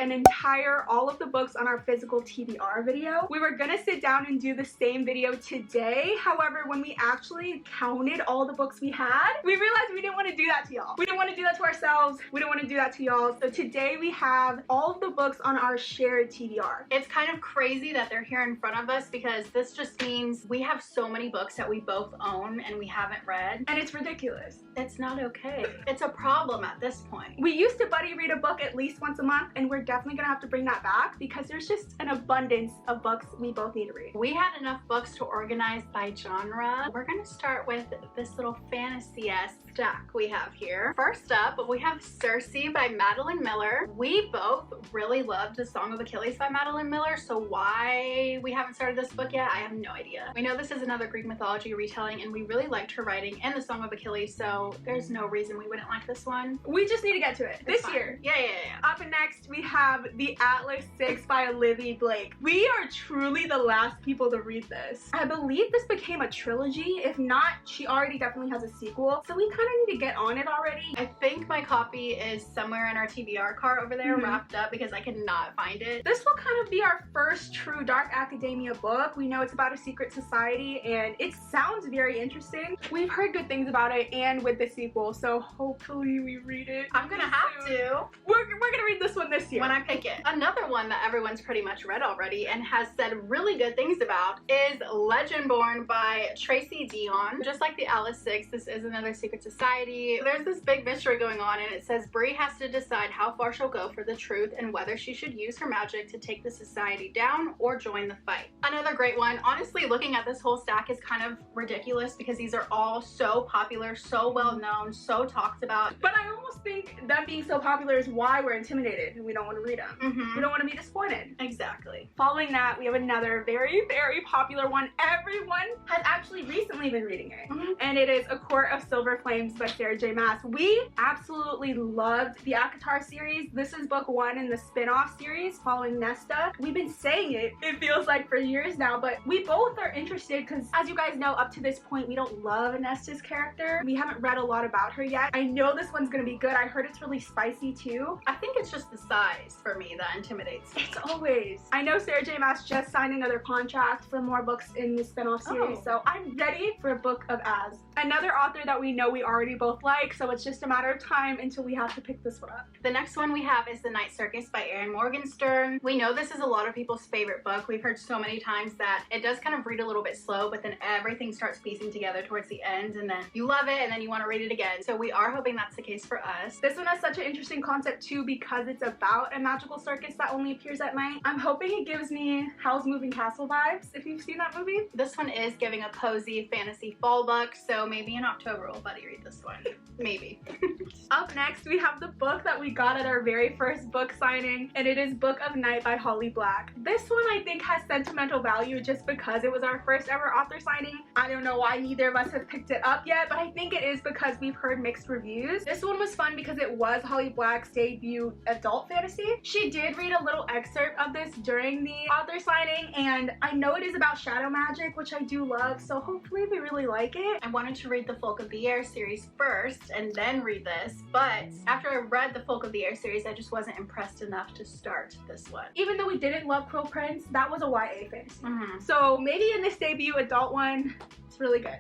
an entire all of the books on our physical TBR video. We were gonna sit down and do the same video today. However, when we actually counted all the books we had, we realized we didn't want to do that to y'all. We didn't want to do that to ourselves. We didn't want to do that to y'all. So today we have all of the books on our shared TBR. It's kind of crazy that they're here in front of us because this just means we have so many books that we both own and we haven't read. And it's ridiculous. It's not okay. It's a problem at this point. We used to buddy read a book at least once a month, and we're definitely gonna have to bring that back because there's just an abundance of books we both need to read. We had enough books to organize by genre. We're gonna start with this little fantasy-esque stack we have here. First up, we have Circe by Madeline Miller. We both really loved The Song of Achilles by Madeline Miller, so why we haven't started this book yet, I have no idea. We know this is another Greek mythology retelling, and we really liked her writing in The Song of Achilles, so there's no reason we wouldn't like this one. We just need to get to it this year. Yeah. Up next, we have The Atlas 6 by Olivia Blake. We are truly the last people to read this. I believe this became a trilogy. If not, she already definitely has a sequel, so we kind of need to get on it already. I think my copy is somewhere in our TBR cart over there, wrapped up, because I cannot find it. This will kind of be our first true dark academia book. We know it's about a secret society, and it sounds very interesting. We've heard good things about it, and with the sequel, so hopefully we read it. I'm gonna have to. We're gonna read this one this year when I pick it. Another one that everyone's pretty much read already and has said really good things about is Legendborn by Tracy Dion. Just like the Atlas 6, this is another secret society. There's this big mystery going on, and it says Bree has to decide how far she'll go for the truth and whether she should use her magic to take the society down or join the fight. Another great one. Honestly, looking at this whole stack is kind of ridiculous because these are all so popular, so well known, so talked about. But I almost think them being so popular is why we're intimidated and we don't want to read them. We don't want to be disappointed. Exactly. Following that, we have another very, very popular one. Everyone has actually recently been reading it. And it is A Court of Silver Flames by Sarah J. Maas. We absolutely loved the ACOTAR series. This is book 1 in the spin-off series following Nesta. We've been saying it feels like for years now, but we both are interested because, as you guys know, up to this point, we don't love Nesta's character. We haven't read a lot about her yet. I know this one's gonna be good. I heard it's really spicy too. I think it's just the size for me that intimidates me. It's always. I know Sarah J. Maas just signed another contract for more books in the spin-off series, so I'm ready for a book of Az. Another author that we know we already both like, so it's just a matter of time until we have to pick this one up. The next one we have is The Night Circus by Erin Morgenstern. We know this is a lot of people's favorite book. We've heard so many times that it does kind of read a little bit slow, but then everything starts piecing together towards the end, and then you love it, and then you want to read it again. So we are hoping that's the case for us. This one has such an interesting concept too because it's about a magical circus that only appears at night. I'm hoping it gives me Howl's Moving Castle vibes, if you've seen that movie. This one is giving a cozy fantasy fall book, so maybe in October we'll buddy read this one. Maybe. Up next, we have the book that we got at our very first book signing, and it is Book of Night by Holly Black. This one I think has sentimental value just because it was our first ever author signing. I don't know why neither of us have picked it up yet, but I think it is because we've heard mixed reviews. This one was fun because it was Holly Black's debut adult fantasy. She did read a little excerpt of this during the author signing, and I know it is about shadow magic, which I do love, so hopefully we really like it. I wanted to read the Folk of the Air series first and then read this, but after I read the Folk of the Air series, I just wasn't impressed enough to start this one. Even though we didn't love Quill Prince, that was a YA fantasy. So maybe in this debut adult one, it's really good.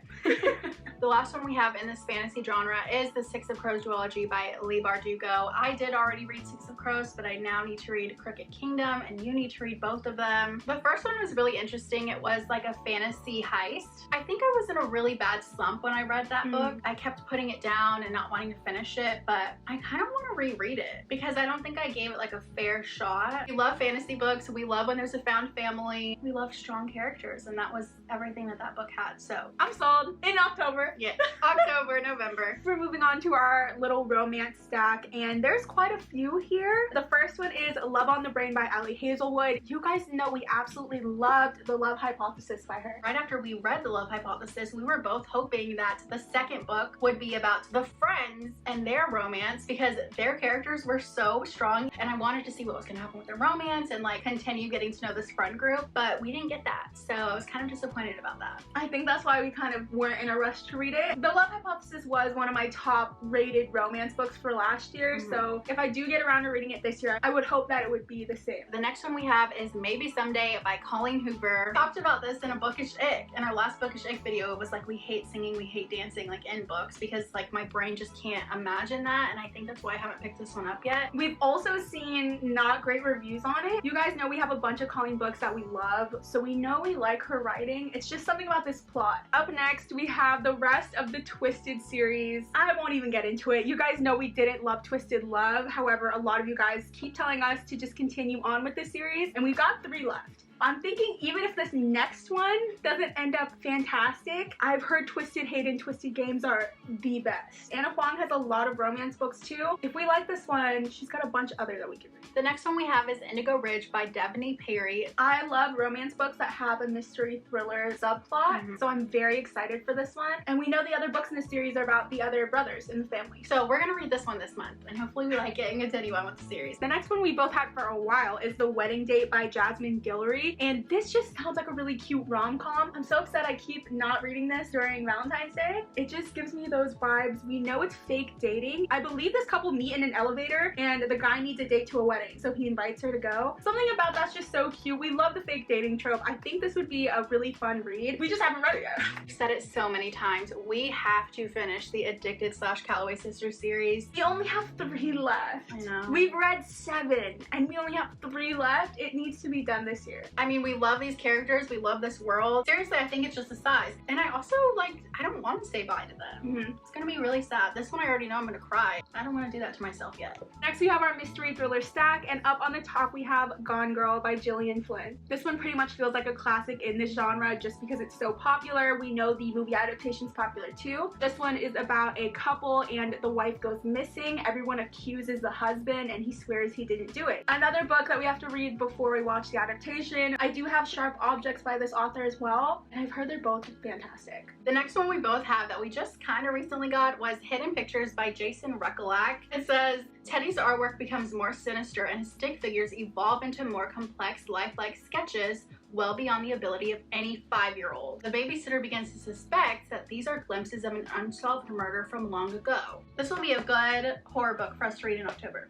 The last one we have in this fantasy genre is The Six of Crows duology by Leigh Bardugo. I did already read Six of Crows, but I now need to read Crooked Kingdom, and you need to read both of them. The first one was really interesting. It was like a fantasy heist. I think I was in a really bad slump when I read that book. I kept putting it down and not wanting to finish it, but I kind of want to reread it because I don't think I gave it like a fair shot. We love fantasy books. We love when there's a found family. We love strong characters, and that was everything that book had. So I'm sold. In October. Yeah, October, November. We're moving on to our little romance stack, and there's quite a few here. The first one is Love on the Brain by Ali Hazelwood. You guys know we absolutely loved The Love Hypothesis by her. Right after we read The Love Hypothesis, we were both hoping that the second book would be about the friends and their romance because their characters were so strong, and I wanted to see what was going to happen with their romance and like continue getting to know this friend group, but we didn't get that, so I was kind of disappointed about that. I think that's why we kind of weren't in a rush to read it. The Love Hypothesis Hypothesis was one of my top rated romance books for last year, so if I do get around to reading it this year, I would hope that it would be the same. The next one we have is Maybe Someday by Colleen Hoover. Talked about this in a Bookish Ick. In our last Bookish Ick video, it was like we hate singing, we hate dancing like in books because like my brain just can't imagine that, and I think that's why I haven't picked this one up yet. We've also seen not great reviews on it. You guys know we have a bunch of Colleen books that we love, so we know we like her writing. It's just something about this plot. Up next, we have the rest of the Twisted series. I won't even get into it. You guys know we didn't love Twisted Love. However, a lot of you guys keep telling us to just continue on with this series, and we've got 3 left. I'm thinking even if this next one doesn't end up fantastic, I've heard Twisted Hate and Twisted Games are the best. Anna Huang has a lot of romance books too. If we like this one, she's got a bunch of others that we can read. The next one we have is Indigo Ridge by Devaney Perry. I love romance books that have a mystery thriller subplot, so I'm very excited for this one. And we know the other books in the series are about the other brothers in the family. So we're gonna read this one this month, and hopefully we like it and continue on with the series. The next one we both had for a while is The Wedding Date by Jasmine Guillory. And this just sounds like a really cute rom-com. I'm so upset I keep not reading this during Valentine's Day. It just gives me those vibes. We know it's fake dating. I believe this couple meet in an elevator and the guy needs a date to a wedding, so he invites her to go. Something about that's just so cute. We love the fake dating trope. I think this would be a really fun read. We just haven't read it yet. I've said it so many times. We have to finish the Addicted / Calloway Sisters series. We only have 3 left. I know. We've read 7 and we only have 3 left. It needs to be done this year. I mean, we love these characters, we love this world. Seriously, I think it's just the size. And I also, like, I don't want to say bye to them. It's gonna be really sad. This one I already know I'm gonna cry. I don't want to do that to myself yet. Next we have our mystery thriller stack, and up on the top we have Gone Girl by Gillian Flynn. This one pretty much feels like a classic in this genre just because it's so popular. We know the movie adaptation's popular too. This one is about a couple and the wife goes missing. Everyone accuses the husband and he swears he didn't do it. Another book that we have to read before we watch the adaptation. I do have Sharp Objects by this author as well, and I've heard they're both fantastic. The next one we both have that we just kind of recently got was Hidden Pictures by Jason Rekulak. It says, Teddy's artwork becomes more sinister and his stick figures evolve into more complex lifelike sketches well beyond the ability of any 5-year-old. The babysitter begins to suspect that these are glimpses of an unsolved murder from long ago. This will be a good horror book for us to read in October.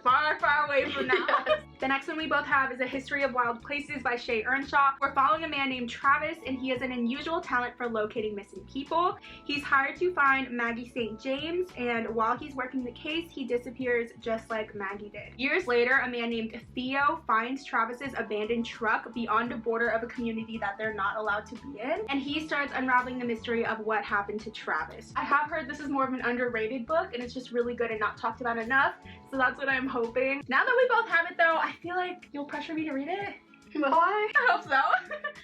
Far, far away from now. The next one we both have is A History of Wild Places by Shay Earnshaw. We're following a man named Travis, and he has an unusual talent for locating missing people. He's hired to find Maggie St. James, and while he's working the case, he disappears just like Maggie did. Years later, a man named Theo finds Travis's abandoned truck beyond a border of a community that they're not allowed to be in, and he starts unraveling the mystery of what happened to Travis. I have heard this is more of an underrated book, and it's just really good and not talked about enough, so that's what I'm hoping. Now that we both have it though, I feel like you'll pressure me to read it. Will I? I hope so.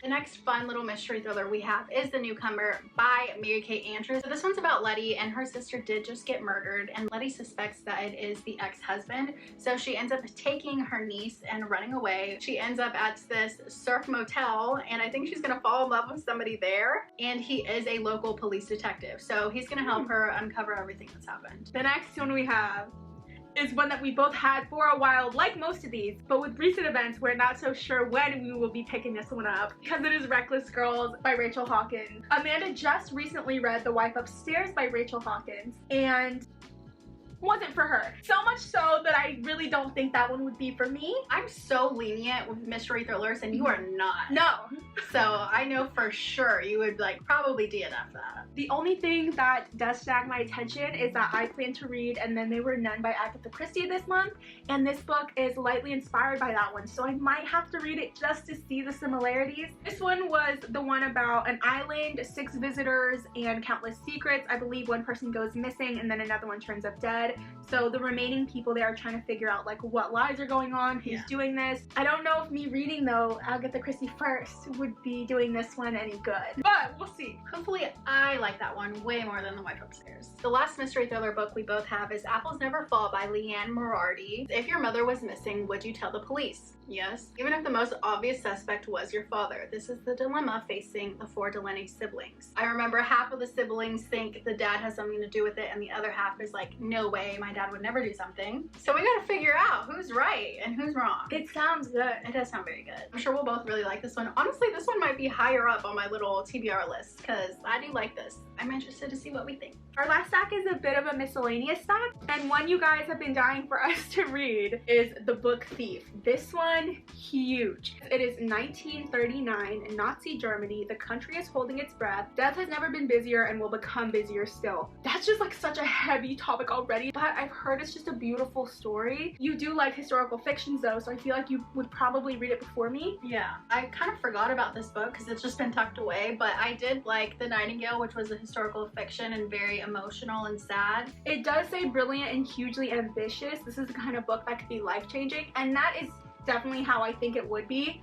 The next fun little mystery thriller we have is The Newcomer by Mary-Kate Andrews. So this one's about Letty, and her sister did just get murdered, and Letty suspects that it is the ex-husband. So she ends up taking her niece and running away. She ends up at this surf motel, and I think she's gonna fall in love with somebody there, and he is a local police detective. So he's gonna help her uncover everything that's happened. The next one we have is one that we both had for a while, like most of these, but with recent events, we're not so sure when we will be picking this one up because it is Reckless Girls by Rachel Hawkins. Amanda just recently read The Wife Upstairs by Rachel Hawkins, and wasn't for her. So much so that I really don't think that one would be for me. I'm so lenient with mystery thrillers, and you are not. No. So I know for sure you would like probably DNF that. The only thing that does snag my attention is that I plan to read And Then There Were None by Agatha Christie this month, and this book is lightly inspired by that one, so I might have to read it just to see the similarities. This one was the one about an island, 6 visitors, and countless secrets. I believe one person goes missing and then another one turns up dead. So the remaining people there are trying to figure out like what lies are going on, who's doing this. I don't know if me reading though Agatha Christie first would be doing this one any good, but we'll see. Hopefully I like that one way more than The Wife Upstairs. The last mystery thriller book we both have is Apples Never Fall by Leanne Morardi. If your mother was missing, would you tell the police? Yes. Even if the most obvious suspect was your father, this is the dilemma facing the 4 Delaney siblings. I remember half of the siblings think the dad has something to do with it, and the other half is like, no way, my dad would never do something. So we gotta figure out who's right and who's wrong. It sounds good. It does sound very good. I'm sure we'll both really like this one. Honestly, this one might be higher up on my little TBR list because I do like this. I'm interested to see what we think. Our last stack is a bit of a miscellaneous stack, and one you guys have been dying for us to read is The Book Thief. This one, huge. It is 1939 in Nazi Germany. The country is holding its breath. Death has never been busier and will become busier still. That's just like such a heavy topic already, but I've heard it's just a beautiful story. You do like historical fictions though, so I feel like you would probably read it before me. Yeah, I kind of forgot about this book because it's just been tucked away, but I did like The Nightingale, which was a historical fiction and very emotional and sad. It does say brilliant and hugely ambitious. This is the kind of book that could be life-changing, and that is definitely how I think it would be.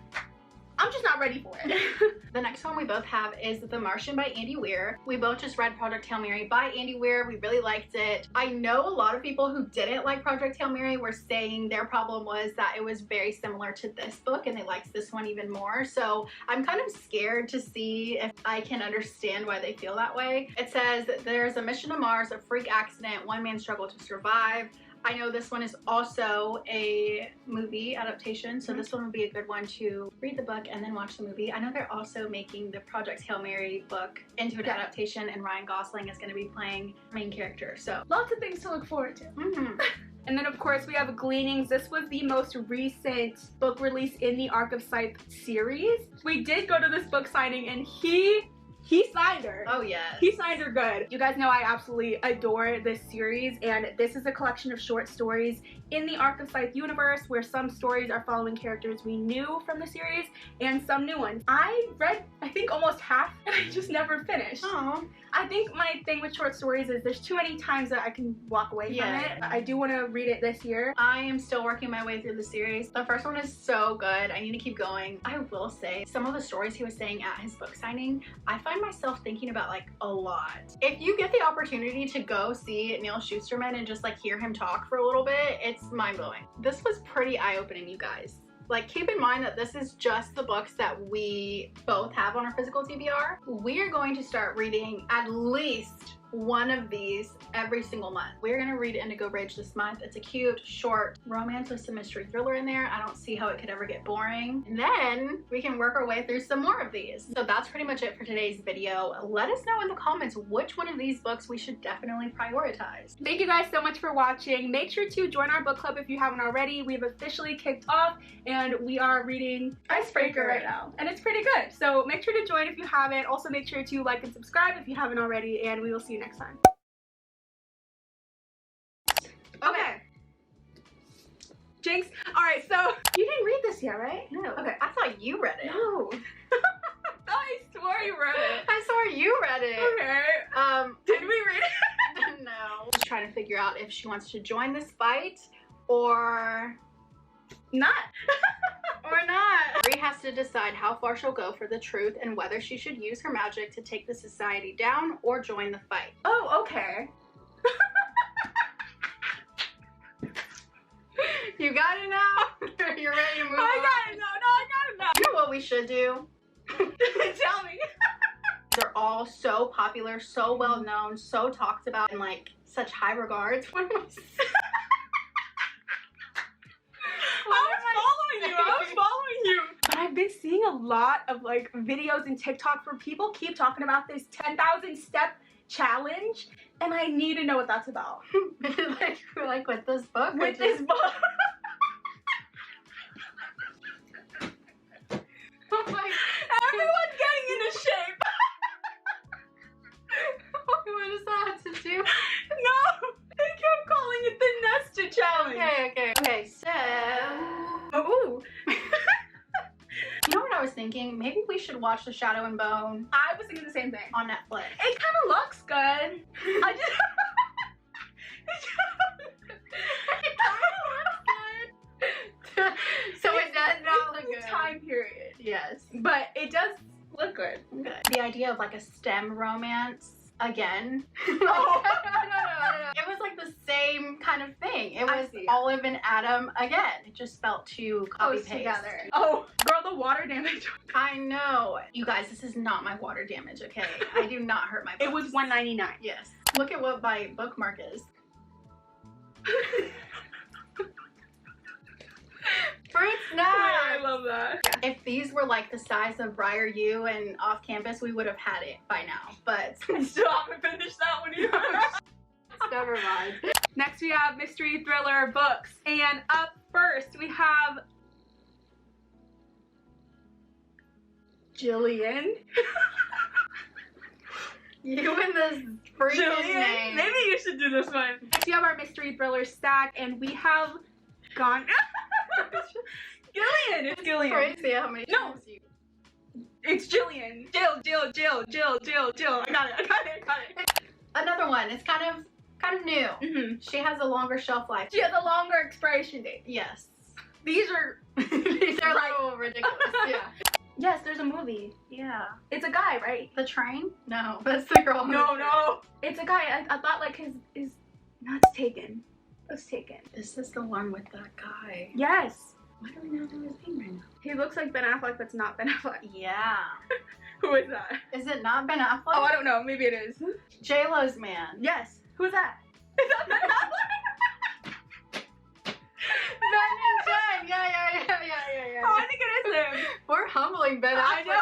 I'm just not ready for it. The next one we both have is The Martian by Andy Weir. We both just read Project Hail Mary by Andy Weir. We really liked it. I know a lot of people who didn't like Project Hail Mary were saying their problem was that it was very similar to this book and they liked this one even more. So I'm kind of scared to see if I can understand why they feel that way. It says there's a mission to Mars, a freak accident, one man struggle to survive. I know this one is also a movie adaptation, so this one would be a good one to read the book and then watch the movie. I know they're also making the Project Hail Mary book into an adaptation, and Ryan Gosling is going to be playing main character, so lots of things to look forward to. And then of course we have Gleanings. This was the most recent book release in the Arc of Scythe series. We did go to this book signing and he signed her. Oh yes. He signed her good. You guys know I absolutely adore this series, and this is a collection of short stories in the Arc of Scythe universe where some stories are following characters we knew from the series and some new ones. I read, I think, almost half and I just never finished. Aww. I think my thing with short stories is there's too many times that I can walk away from it. I do want to read it this year. I am still working my way through the series. The first one is so good. I need to keep going. I will say some of the stories he was saying at his book signing, I find myself thinking about like a lot. If you get the opportunity to go see Neil Shusterman and just like hear him talk for a little bit, it's mind-blowing. This was pretty eye-opening, you guys. Like, keep in mind that this is just the books that we both have on our physical TBR. We are going to start reading at least one of these every single month. We're gonna read Indigo Bridge this month. It's a cute, short romance with some mystery thriller in there. I don't see how it could ever get boring. And then we can work our way through some more of these. So that's pretty much it for today's video. Let us know in the comments which one of these books we should definitely prioritize. Thank you guys so much for watching. Make sure to join our book club if you haven't already. We've officially kicked off and we are reading Icebreaker right now. And it's pretty good. So make sure to join if you haven't. Also make sure to like and subscribe if you haven't already, and we will see you next time. Okay. Jinx. Alright, so you didn't read this yet, right? No. Okay. I thought you read it. No. I swore you read it. I swore you read it. Okay. Did we read it? No. Just trying to figure out if she wants to join this fight or not. or not. Bree has to decide how far she'll go for the truth and whether she should use her magic to take the society down or join the fight. Oh, okay. You got it now? You're ready to move on? I got it now. No, I got it now. You know what we should do? Tell me. They're all so popular, so well known, so talked about in like such high regards. What am I saying? I was following you. But I've been seeing a lot of like videos and TikTok where people keep talking about this 10,000 step challenge, and I need to know what that's about. like with this book? With this book. Oh my, everyone's getting into shape. What does that have to do? No, they kept calling it the Nesta challenge. Okay, so ooh. you know what I was thinking? Maybe we should watch The Shadow and Bone. I was thinking the same thing. On Netflix. It kind of looks good. I just it kind of looks good. So it does not look good. Time period. Yes. But it does look good. Okay. The idea of like a STEM romance again. Oh. No. It was like the same kind of thing. It was Olive and Adam again. It just felt too copy-paste. Together. Oh, girl, the water damage. I know. You guys, this is not my water damage, okay? I do not hurt my books. It was $1.99. Yes. Look at what my bookmark is. Fruit snack! I love that. If these were like the size of Briar U and off campus, we would have had it by now. But I still haven't finished that one either. Never mind. Next we have mystery thriller books. And up first we have Jillian. You and this freaking name. Maybe you should do this one. Next we have our mystery thriller stack, and we have gone. Gillian. It's Gillian. Crazy how many times you. It's Jillian. Jill. I got it. Another one. It's kind of new. Mm-hmm. She has a longer shelf life. She has a longer expiration date. Yes. These are like a little ridiculous. Yeah. Yes, there's a movie. Yeah. It's a guy, right? The Train? No, that's the girl. No. It's a guy. I thought like his no, it's taken. It's taken. Is this the one with that guy? Yes. Why do we not know his name right now? He looks like Ben Affleck, but it's not Ben Affleck. Yeah. Who is that? Is it not Ben Affleck? Oh, I don't know. Maybe it is. J-Lo's man. Yes. Who's that? Is that Ben Affleck? Ben and Jen. Yeah. Oh, I think it is him. We're humbling Ben Affleck. I know.